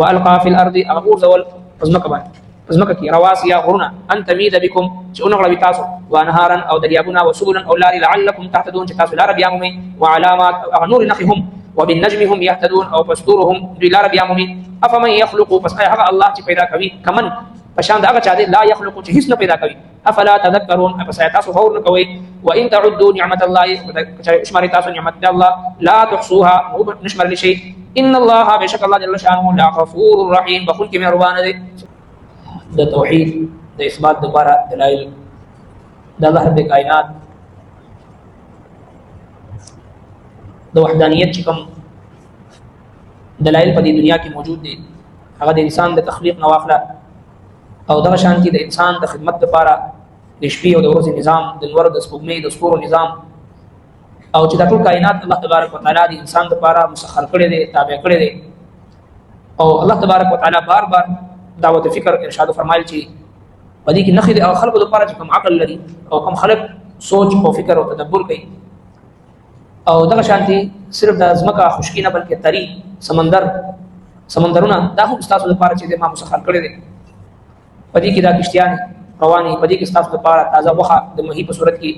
والقى في الارض اغور زول ازمکبان ازمککی رواسي غرنا ان تميد بكم چونغلا بتاسو وانهارا او دريابنا وسبلا او لاري لعلكم تهتدون تاسو لا ربيامي وعلامات نور نخهم وبالنجم هم يهتدون او فستورهم لا ربيامي افمن يخلق فسيحق الله پیدا کوي کمن پشان دا چا لا يخلق چې هیڅ نه پیدا کوي افلا تذكرون فسيتاسو فور کوي وان تعدوا نعمت الله اشمار تاسو نعمت الله لا تحصوها نشمر لشيء ان الله بشك الله جل شانه لا غفور رحيم بخون کې مهربان دی د توحید د اثبات لپاره دلایل د الله د کائنات د وحدانیت چې کوم دلایل په دې دنیا کې موجود دي هغه د انسان د تخلیق نه واخله او دغه شانتي د انسان د خدمت لپاره د شپې او د ورځې نظام د نور د سپوږمۍ د ستورو نظام او چې د ټول کائنات الله تبارک وتعالى د انسان لپاره مسخر کړی دی تابع کړی دی او الله تبارک وتعالى بار بار دعوت فکر ارشاد فرمایل چې پدې کې نخې او خلق لپاره چې کوم عقل لري او کوم خلق سوچ او فکر او تدبر کوي او دغه شانتي صرف د ازمکه خشکی نه بلکې تری سمندرونه دا هم تاسو لپاره چې ما مسخر کړی دی پدې کې دا کشتیان رواني پدې کې تاسو لپاره تازه وخه د مهي په صورت کې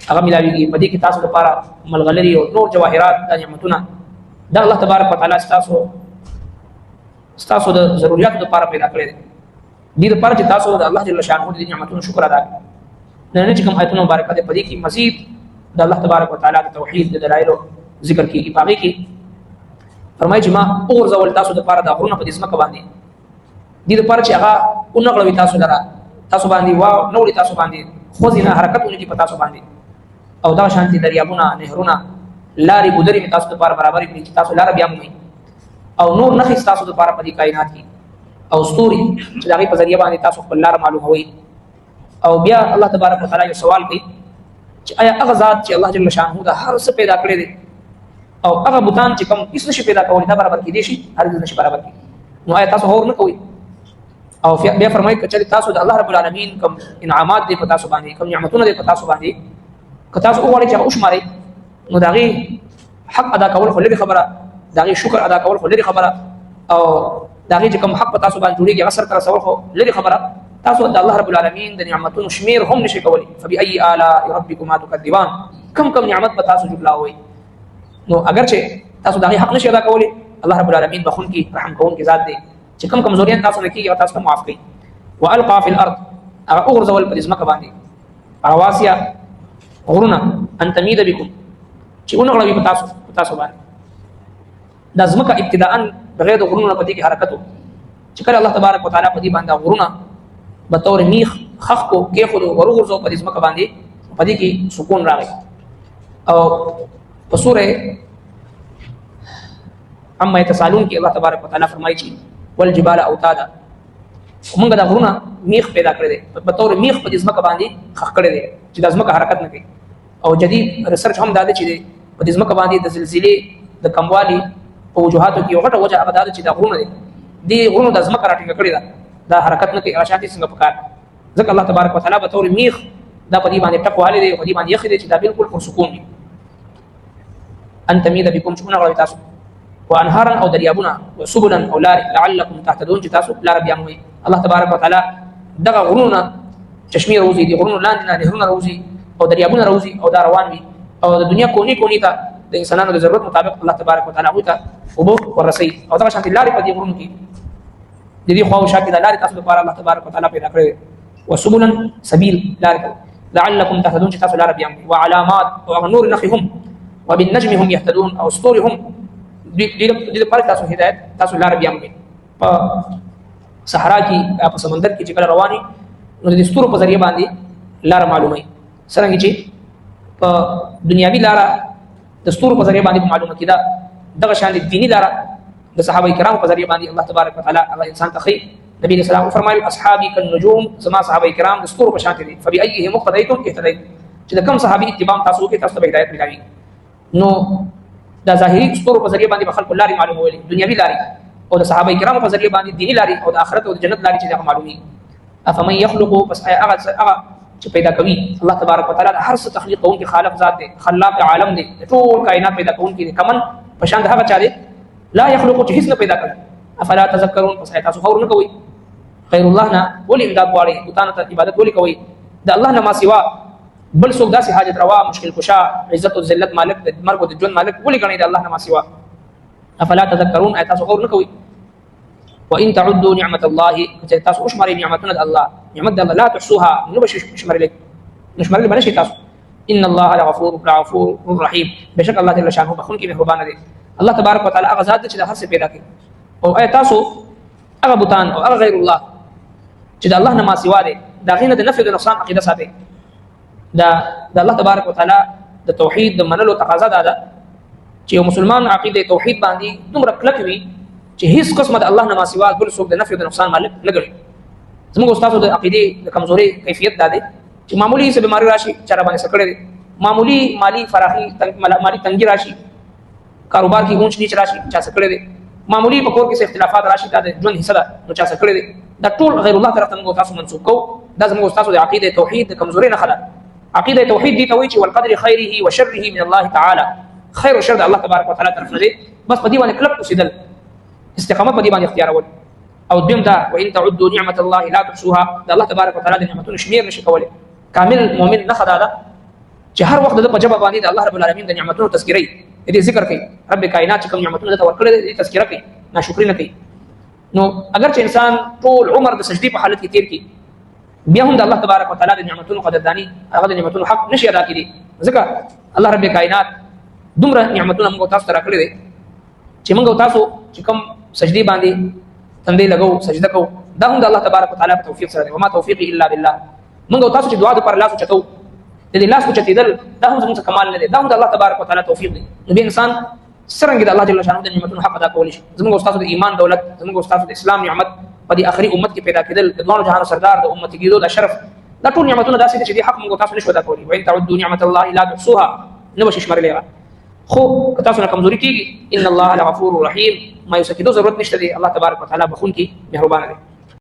هغه ملاويږي پدې کې تاسو لپاره ملغلري او نور جواهرات د نعمتونه دا الله تبارک وتعالى تاسو د ضرورت لپاره پیدا کړی دي دې لپاره چې تاسو د الله جل شانه د نعمتونو شکر ادا کړئ نن چې کوم آیتونه مبارکه ده پدې کې مزید د الله تبارک وتعالى د توحید د دلایل ذکر کیږي پاږي کې فرمایي چې ما اور زول تاسو د لپاره د غرونه په دې سمکه باندې دې لپاره چې هغه اونغلوي تاسو لرا تاسو باندې وا نوړي تاسو باندې خوځینه حرکتونه کې پتا تاسو باندې او دا شانتي دریابونه نهرونه لاري ګودري تاسو لپاره برابر کړي چې تاسو لار بیا مومئ او نور نخې تاسو لپاره په دې کائنات کې او ستوري چې دغه په ذریعہ باندې تاسو خپل لار معلوموي او بیا الله تبارک وتعالى یو سوال کوي چې آیا هغه ذات چې الله جل شانه دا هر څه پیدا کړی دی او هغه بوتان چې کوم هیڅ نشي پیدا کولای دا برابر کېدی شي هرګز نشي برابر کېدی نو آیا تاسو هور نه کوئ او بیا فرمایي چې تاسو د الله رب العالمین کوم انعامات دي په تاسو باندې کوم نعمتونه دي په تاسو باندې که تاسو وګورئ چې او شمارئ نو دغه حق ادا کول خو لري خبره دغه شکر ادا کول خو لري خبره او دغه چې کوم حق په تاسو باندې جوړیږي هغه سره تر سوال خو لري خبره تاسو د الله رب العالمین د نعمتونو شمیر هم نشي کولی فبأي آلاء ربكما تكذبان کم نعمت په تاسو جوړلا وي نو اگر چې تاسو دغه حق نشي ادا کولی الله رب العالمین بخون کی رحم کون کی ذات دی چې کوم کمزوریان تاسو نه کیږي تاسو ته معاف کوي والقى في الارض اغور زول په اسمه باندې رواسیا غرونه ان تميد بكم چې اونغلوي په تاسو باندې د ازمکه ابتداء بغیر د غرونه په دې کې حرکت چې کله الله تبارک وتعالى په دې باندې غرونه به تور میخ خخ کو کې خود ورغورځو په دې ازمکه باندې په دې کې سکون راغی او په سوره اما يتسالون کې الله تبارک وتعالى فرمایي چې والجبال اوتادا موږ د غرونه میخ پیدا کړی دی په تور میخ په دې ازمکه باندې خخ کړی دی چې د ازمکه حرکت نه کوي او جدید ریسرچ هم دا دی چې په دې ازمکه باندې د زلزلې د کموالي په وجوهاتو کې یو غټه وجه هغه دا چې د غرونه دي غرونه د ازمکه راټینګ کړی دا حرکت نه کوي هغه شانتي څنګه پکار ځکه الله تبارک وتعالى په تور میخ دا په دې باندې ټکواله دی په دې باندې یخ دی چې دا بالکل پر سکون دی ان تميد بكم شكون غوي تاسو وانهارا او دريابنا وسبلا او لار لعلكم تهتدون تاسو لار بیا موي الله تبارک وتعالى دغه غرونه چشمه روزي دي غرونه لاندې نه نهرونه روزي او دريابونه روزي او دا روان وي او د دنیا کونی ته د انسانانو د ضرورت مطابق الله تبارک وتعالى وته وبو ورسي او دا شانتي لارې په دې غرونو کې د دې خواو شاکې د لارې تاسو لپاره الله تبارک وتعالى پیدا کړی وسبلا سبيل لارې لعلكم تهتدون تاسو لار بیا موي وعلامات او نور نخهم وبالنجم هم يهتدون او اسطورهم دې لپاره تاسو هدایت تاسو لار بیا موي په صحرا کې په سمندر کې چې کله رواني نو د ستورو په ذریعہ باندې لار معلومه څنګه چې په دنیاوی لار د ستورو په ذریعہ باندې معلومه کیدا دغه شان دینی لار د صحابه کرام په ذریعہ باندې الله تبارک وتعالى هغه انسان تخي نبی صلی الله علیه وسلم فرمایي اصحابي كالنجوم زما صحابه کرام د ستورو په شان دي فبأيه مقتديتم اهتديتم چې کوم صحابي اتباع تاسو کې تاسو ته هدایت ملایي نو دا ظاهري ستورو په ذریعہ باندې خلق لاري معلومولې دنیاوی لاري او د صحابه کرام په ذریعہ باندې دینی لاري او د آخرت او د جنت لاري چې دا معلومي افمن يخلق بس هغه چې پیدا کوي الله تبارک وتعالى هر څه تخلیق کوونکی خالق ذات دی خلاق عالم دی ټول کائنات پیدا کوونکی دی کمن پشان هغه چا دی لا يخلق چې هیڅ نه پیدا کوي افلا تذکرون پس تاسو خبر نه کوئ غیر الله نه ولې امداد غواړئ بوتانو ته عبادت ولې کوئ د الله نه ما سوا بل څوک داسې حاجت روا مشکل کشا عزت او ذلت مالک د مرګ او د ژوند مالک ولې ګڼئ د الله نه ما سوا افلا تذکرون تاسو خبر نه کوئ وان تعدوا نعمت الله تاسو اشمري نعمتنا الله نعمت الله لا تحصوها نبش اشمري نشمري بنشي تاسو ان الله لغفور رحيم بشك الله جل شانه بخون کې مهربان دی الله تبارک وتعالى هغه ذات چې د هر څه پیدا کړي او تاسو هغه بوتان او هغه غیر الله چې د الله نه ما سوا دی دا غینه د نفي د نقصان عقیده ساتي دا د الله تبارک وتعالى د توحید د منلو تقاضا ده چې یو مسلمان عقیده توحید باندې دومره کلک وي چې هیڅ قسمه د الله نه ما سوا بل څوک د نفي د نقصان مالک نه ګڼي زموږ استادو د عقیده د کمزوري کیفیت ده چې معمولی څه بیماری راشي چاره باندې سکړي معمولی مالی فراخي مالی تنګي راشي کاروبار کې اونچ نیچ راشي چا سکړي دي معمولی په کور کې څه اختلافات راشي دا د ژوند حصہ ده نو چا سکړي دي دا ټول غیر الله طرف ته موږ تاسو منسوب کو دا زموږ استادو د عقیده توحید د کمزوري نه خلا عقیده توحید دي ته وایي چې والقدر خیره وشره من الله تعالی خیر او شر د الله تبارک وتعالى طرف نه دي بس په دې باندې کلک اوسېدل استقامت په دې باندې اختیارول او دیم دا وان تعدوا نعمت الله لا تحصوها د الله تبارک وتعالى د نعمتونو شمیر نشي کولای کامل مؤمن نه خدا ده چې هر وخت د په جواب باندې د الله رب العالمین د نعمتونو تذکرې دې ذکر کوي رب کائنات کوم نعمتونو ته ورکړي دې تذکرہ کوي ناشکری نه کوي نو اگر چې انسان ټول عمر د سجدي په حالت کې تیر کړي بیا هم د الله تبارک وتعالى د نعمتونو قدردانی هغه د نعمتونو حق نشي ادا کړي ځکه الله رب کائنات دومره نعمتونه موږ تاسو ته راکړي دي چې موږ تاسو چې کوم سجدي باندې تندې لګو سجده کو دا هم د الله تبارک وتعالى په توفیق سره دی وما توفیقی الا بالله موږ تاسو چې دعا پر لاس چتو د دې لاس چتیدل دا هم زموږ کمال نه دی دا هم د الله تبارک وتعالى توفیق دی نو به انسان څنګه د الله جل شانه د نعمتونو حق ادا کولی شي زموږ استاد د ایمان دولت زموږ استاد د اسلام نعمت په دې اخري امت کې پیدا کېدل د دوه جهان سردار د امت کېدو د شرف دا ټول نعمتونه داسې دي چې د حق موږ تاسو نشو ادا کولی وان تعدوا نعمت الله لا تحصوها نو بشي شمارلې خو تاسو نه کمزوري کیږي ان الله لغفور رحیم ما یو څه کېدو ضرورت نشته دی الله تبارک وتعالى بخون کې مهربان دی